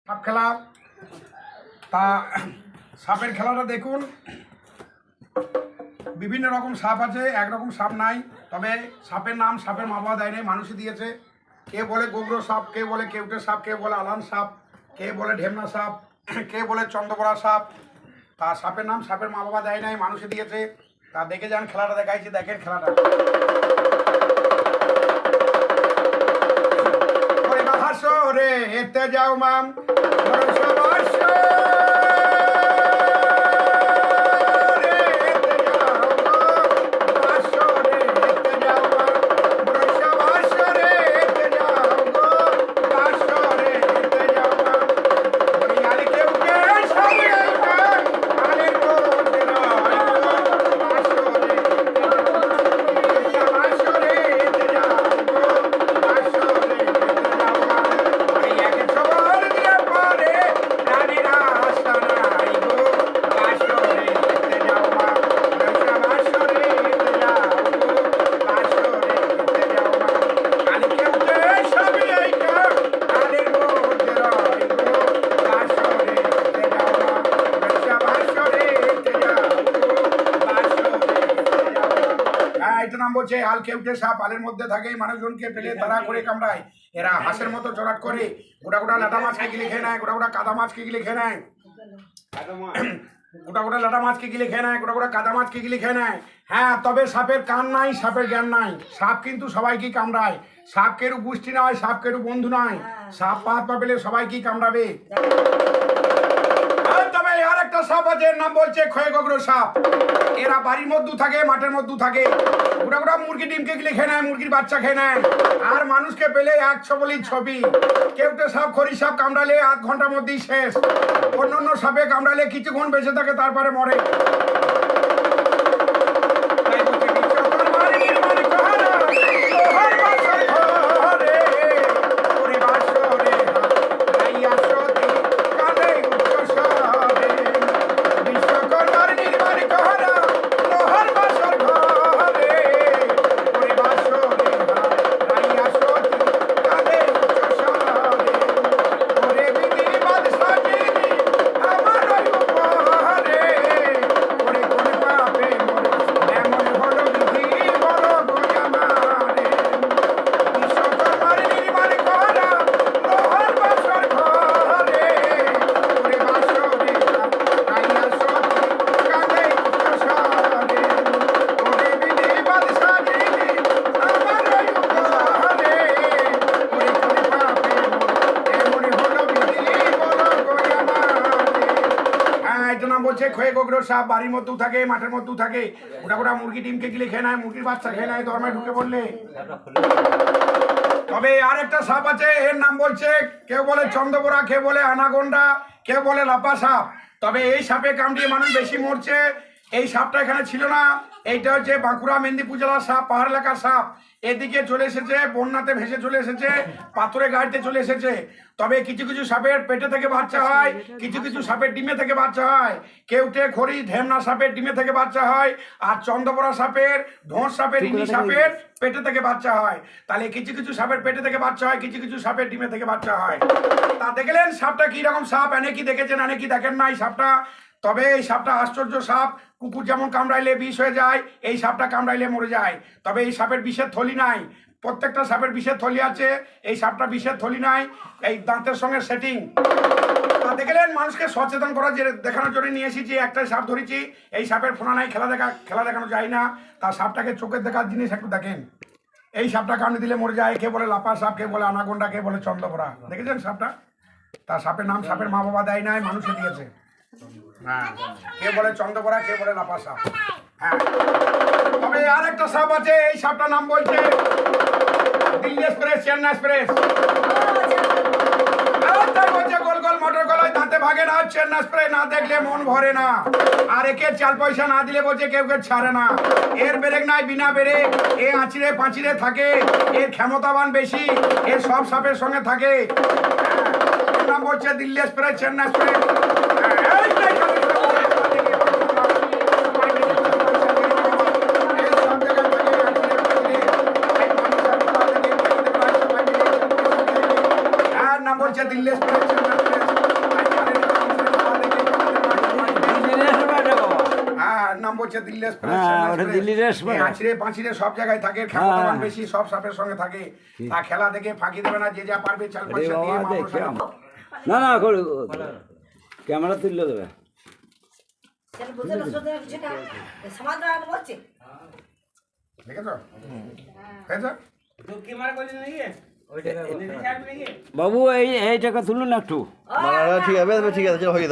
সাপ খেলা তা সাপের খেলাটা দেখুন। বিভিন্ন রকম সাপ আছে, একরকম সাপ নাই। তবে সাপের নাম সাপের মা বাবা দেয় নাই, মানুষই দিয়েছে। কে বলে গোগ্র সাপ, কে বলে কেউটে সাপ, কে বলে আলান সাপ, কে বলে ঢেমনা সাপ, কে বলে চন্দ্রবড়া সাপ। তা সাপের নাম সাপের মা বাবা দেয় নাই, মানুষই দিয়েছে। তা দেখে যান, খেলাটা দেখাইছি, দেখেন খেলাটা। রে এতে যাও মাম বলছে আল কেউটে সাপ। আলের মধ্যে থাকে, মানুষজনকে পেলে তারা করে কামড়ায়। এরা হাঁসের মতো চড়াট করে, গোটা গোটা লাটা মাছকে গিলে খেয়ে নেয়, গোটা গোটা কাদা মাছকে গিলে খেয়ে নেয়, গোটা গোটা লাটা মাছকে গিলে খেয়ে নেয়, গোটা গোটা কাদা মাছকে গিলে খেয়ে নেয়। হ্যাঁ, তবে সাপের কান নাই, সাপের জ্ঞান নাই। সাপ কিন্তু সবাইকেই কামড়ায়। সাপ কেরু গোষ্ঠী নয়, সাপ কেরু বন্ধু নয়। সাপ পাত পা পেলে সবাইকেই কামড়াবে। তবে আর একটা সাপ আছে, নাম বলছে খয়েগগ্র সাপ। এরা বাড়ির মধ্যে থাকে, মাঠের মধ্যে থাকে, গোটা গোটা মুরগি ডিমকে গিলে খেয়ে নেয়, মুরগির বাচ্চা খেয়ে নেয়। আর মানুষকে পেলে 100 বলি ছবি। কেউটে সাপ খড়ি সাপ কামড়ালে 8 ঘন্টার মধ্যেই শেষ। অন্য সাপে কামড়ালে কিছুক্ষণ বেঁচে থাকে, তারপরে মরে। বলছে খয়েগগ্র সাপ। বাড়ির মধ্যেও থাকে, মাঠের মধ্যেও থাকে, গোটা গোটা মুরগি ডিমকে গিলে খেয়ে নেয়, মুরগির বাচ্চা খেয়ে নেয়, ধর্মে ঢুকে পড়লে। তবে আর একটা সাপ আছে, এর নাম বলছে কেউ বলে চন্দ্রবড়া, কেউ বলে আনাগন্ডা, কেউ বলে লাপা সাপ। তবে এই সাপে কামড়িয়ে মানুষ বেশি মরছে। এই সাপটা এখানে ছিল না। এইটা হচ্ছে বাঁকুড়া মেদিনীপুর জেলার সাপ, পাহাড় এলাকার সাপ। এদিকে চলে এসেছে, বন্যাতে ভেসে চলে এসেছে, পাথরে গাড়িতে চলে এসেছে। তবে কিছু কিছু সাপের পেটে থেকে বাচ্চা হয়, কিছু কিছু সাপের ডিমে থেকে বাচ্চা হয়। কেউটে খড়ি ঢেমনা সাপের ডিমে থেকে বাচ্চা হয়, আর চন্দ্রবড়া সাপের, ঢোঁস সাপের, ইনি সাপের পেটে থেকে বাচ্চা হয়। তাহলে কিছু কিছু সাপের পেটে থেকে বাচ্চা হয়, কিছু কিছু সাপের ডিমে থেকে বাচ্চা হয়। তা দেখলেন সাপটা কি রকম সাপ। অনেকে দেখেছেন, অনেকে দেখেন নাই সাপটা। তবে এই সাপটা আশ্চর্য সাপ। কুকুর যেমন কামড়াইলে বিষ হয়ে যায়, এই সাপটা কামড়াইলে মরে যায়। তবে এই সাপের বিষের থলি নাই। প্রত্যেকটা সাপের বিষের থলি আছে, এই সাপটা বিষের থলি নাই। এই দাঁতের সঙ্গে সেটিং। তা দেখলেন, মানুষকে সচেতন করা যে দেখানোর জন্য নিয়ে এসেছি। একটাই সাপ ধরেছি, এই সাপের ফোনা নাই, খেলা দেখানো যায় না। তা সাপটাকে চোখের দেখার জিনিস একটু দেখেন। এই সাপটা কামড়ে দিলে মরে যায়। কে বলে লাপা সাপ, কে বলে আনাগন্ডা, কে বলে চন্দ্রবড়া। দেখেছেন সাপটা? তা সাপের নাম সাপের মা বাবা দেয় নাই, মানুষে দিয়েছে। হ্যাঁ, কে বলে চন্দ্রবড়া, কে বলে লাপা সাপ। হ্যাঁ, তবে আর একটা সাপ আছে, এই সাপটার নাম বলছে দিল্লি এক্সপ্রেস, চেন্নাই এক্সপ্রেস। গোল গোল মোটর গলায়, দাঁতে ভাগে না, চেন্নাই এক্সপ্রেস না দেখলে মন ভরে না। আর একে 4 পয়সা না দিলে বলছে কেউ ছাড়ে না। এর ব্রেক নাই, বিনা ব্রেক। এ আঁচিড়ে পাঁচিড়ে থাকে, এর ক্ষমতাবান বেশি, এর সব সাপের সঙ্গে থাকে। নাম বলছে দিল্লি এক্সপ্রেস, চেন্নাই এক্সপ্রেস। নাম বলছে দিল্লি এক্সপ্রেস, চেন্নাই এক্সপ্রেস। নাম বলছে দিল্লি হ্যাঁ, ওটা দিল্লির এক্সপ্রেস। আছড়ে পাঁচিরে সব জায়গায় থাকে, ক্ষমতাবান বেশি, সব সাপের সঙ্গে থাকে। তা খেলা দেখে ফাঁকি দেবে না, যে যা পারবে চাল আরে পয়সা দিয়ে বাবা দেখে মানুষ না না ক্যামেরা তুললে দেবে দেখেছো হয়েছে? বাবু এই টাকা তুলুন একটু ঠিক আছে, ঠিক আছে, চলো হয়ে